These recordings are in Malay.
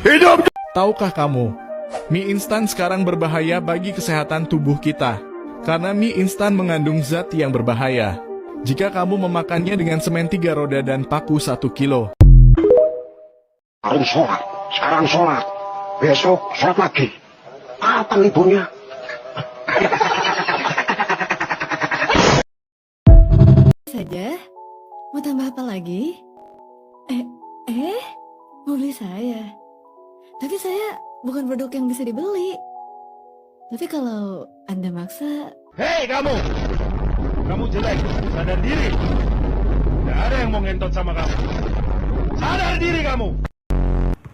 Hidup! Tahukah kamu, mie instan sekarang berbahaya bagi kesehatan tubuh kita. Karena mie instan mengandung zat yang berbahaya. Jika kamu memakannya dengan semen 3 roda dan paku 1 kilo. Hari sholat, sekarang sholat. Besok sholat lagi. Kapan liburnya? Saja? Mau tambah apa lagi? Mau beli saya? Tapi saya bukan produk yang bisa dibeli. Tapi kalau Anda maksa... Hei kamu! Kamu jelek, sadar diri. Tidak ada yang mau ngentot sama kamu. Sadar diri kamu!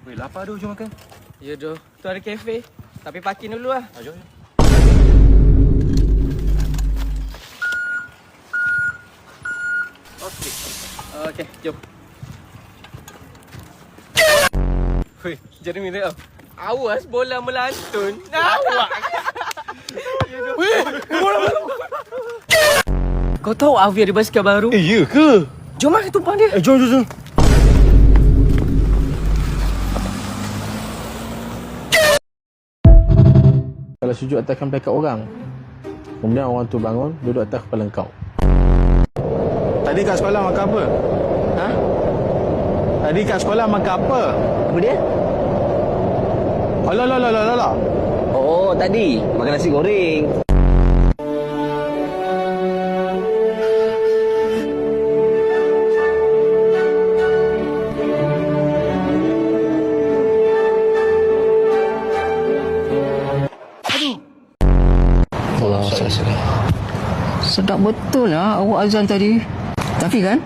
Weh, lapar doh, jom makan. Ya doh, tu ada kafe. Tapi parking dulu lah. Jom. Okey, jom. Weh, jadi mirip tau. Awas bola melantun. Awak. Weh, bola. Kau tahu Avi ada basikal baru? Ya ke? Jom lah tumpang dia. Jom. Kalau sujud atas belakang orang, kemudian orang tu bangun, duduk atas kepala kau. Tadi kat sekolah makan apa? Ha? Tadi kat sekolah makan apa? Kemudian? Alah. Oh, tadi makan nasi goreng. Sedap betul lah awak azan tadi. Tapi kan,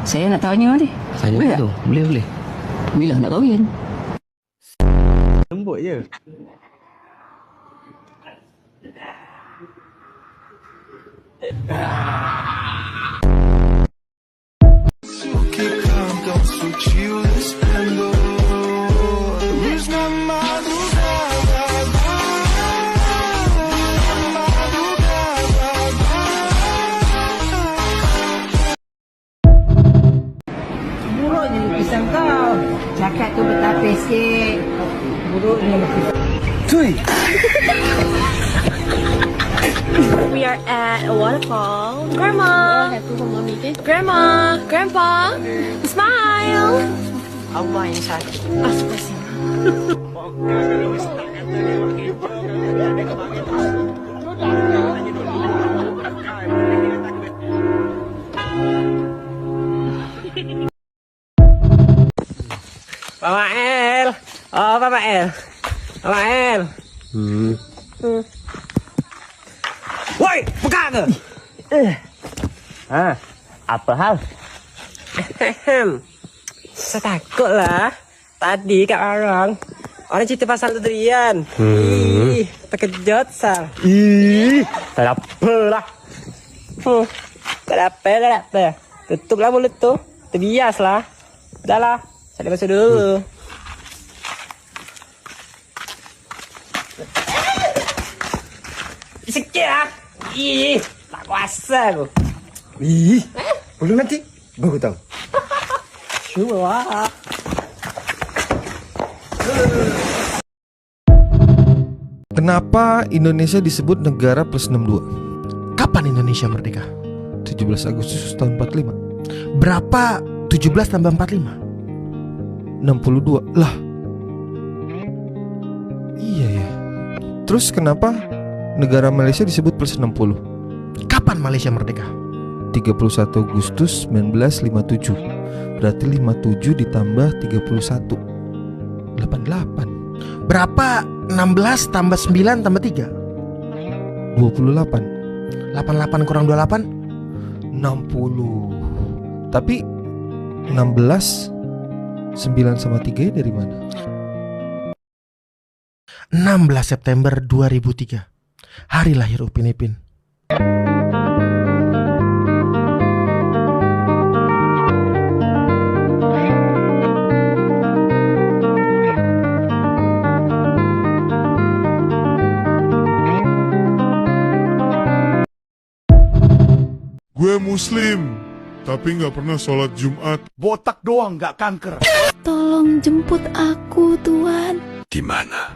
saya nak tanya ni. Boleh tak? Boleh. Bila nak kahwin? Lembut je. Buruk je lukisan kau. Cakap tu bertapis sikit. Buruk je lukisan. We are at a waterfall. Grandma! Grandma! Grandpa! Smile! Allah yang sakit. Pak Mael. Oh, Pak Mael. Pak Mael. Woi, buka ke? Apa hal? Saya takut lah. Tadi kat orang cerita pasal Adrian. Ih, terkejut sal. Tak ada apa lah. Tak ada apa. Tutuplah mulut tu. Terbiaslah. Dah lah. Saya masuk dulu. Sikit lah. Ih, tak kuasa aku. Belum nanti. Baru tahu. Cuba. Kenapa Indonesia disebut negara plus 62? Kapan Indonesia merdeka? 17 Agustus tahun 45. Berapa 17 tambah 45? 62. Lah. Iya ya. Terus kenapa negara Malaysia disebut plus 60? Kapan Malaysia merdeka? 31 Agustus 1957. Berarti 57 ditambah 31. 88. Berapa 16 tambah 9 tambah 3? 28. 88 kurang 28? 60. Tapi 16 9 sama 3 dari mana? 16 September 2003. Hari lahir Upin Ipin. Gue muslim, tapi nggak pernah sholat Jumat. Botak doang, nggak kanker. Tolong jemput aku, Tuhan. Di mana?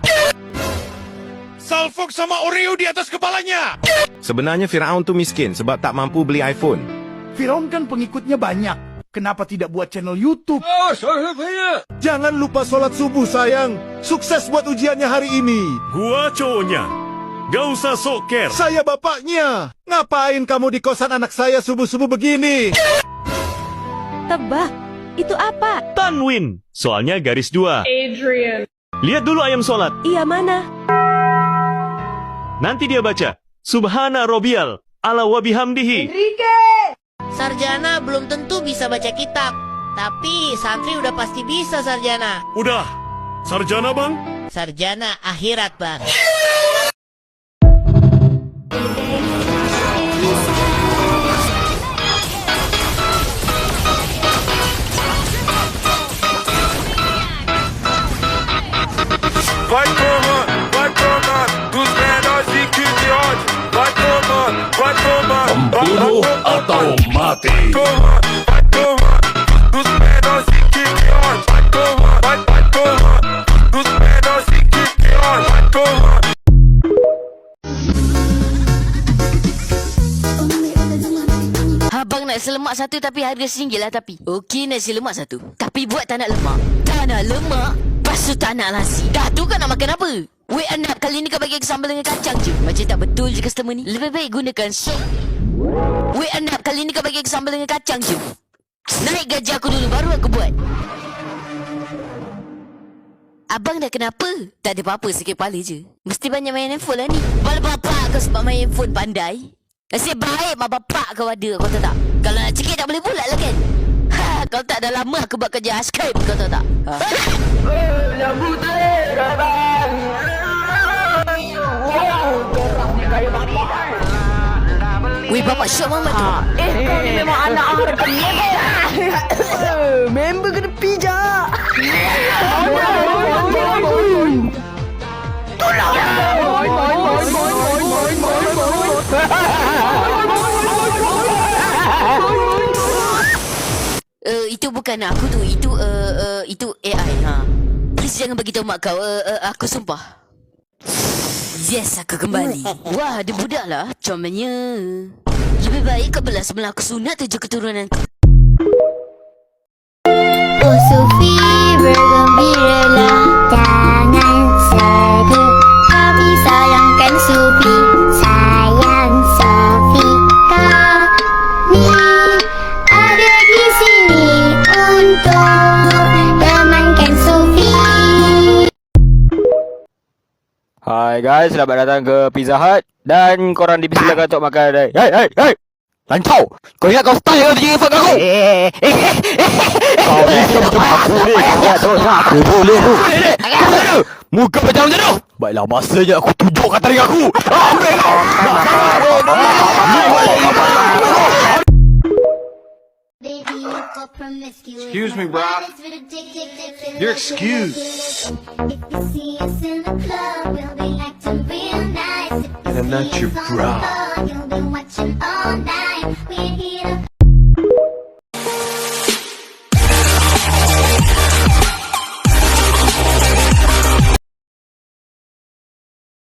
Salfok sama Oreo di atas kepalanya. Sebenarnya Firaun tuh miskin sebab tak mampu beli iPhone. Firaun kan pengikutnya banyak. Kenapa tidak buat channel YouTube? Jangan lupa sholat subuh sayang. Sukses buat ujiannya hari ini. Gua cowoknya. Gak usah soker. Saya bapaknya. Ngapain kamu di kosan anak saya subuh-subuh begini? Tebak, itu apa? Tanwin. Soalnya garis 2. Adrian. Lihat dulu ayam sholat. Iya, mana? Nanti dia baca. Subhana Robial. Ala wabihamdihi. Sarjana belum tentu bisa baca kitab. Tapi santri udah pasti bisa, Sarjana. Udah. Sarjana, Bang? Sarjana akhirat, Bang. Vai tomar, dos menores e que de ódio. Vai tomar, Membunuh atau mati. vai tomar, dos menores e que de ódio. Vai tomar, dos menores e que de ódio. Vai tomar. Abang nak nasi lemak satu tapi harga RM1 lah tapi. Okey nasi lemak satu. Tapi buat tak nak lemak. Tak nak lemak. Lepas tu tak nak nasi. Dah tu kan nak makan apa? Wait Anap, kali ni kau bagi aku sambal dengan kacang je. Macam tak betul je customer ni. Lebih baik gunakan sup. Wait Anap, kali ni kau bagi aku sambal dengan kacang je. Naik gaji aku dulu baru aku buat. Abang dah kenapa? Tak ada apa-apa, sikit kepala je. Mesti banyak main handphone lah ni. Kepala bapak kau sebab main handphone pandai. Nasib baik mak bapak kau ada, kau tahu tak? Kalau nak cekik tak boleh bulat lah kan? Ha, kau tak dah lama aku buat kerja Skype, kau tahu tak? Ha. Weh, bapak syok mamat tu. Kau ni memang anak orang member. Member kena pijak. Itu bukan aku tu. Itu AI. Ha. Please jangan bagi tahu mak kau. Aku sumpah. Yes, aku kembali. Wah, ada budak lah. Comelnya. Lebih baik kau belah sebelah aku sunat 7 keturunanku. Oh Sufi, bergembiralah, jangan sedih. Kami sayangkan Sufi, sayang Sufi. Kami ada di sini untuk temankan Sufi. Hai guys, selamat datang ke Pizza Hut. Dan korang dipersilakan untuk makan. Hey! Lancau! Kau ingat kau style yang tinggi effort aku? Kau ni macam aku ni. Aku boleh tu. Muka macam tu. Baiklah, masanya aku tunjukkan tarik aku. Excuse me, bro. You're excused. And I'm not your bro.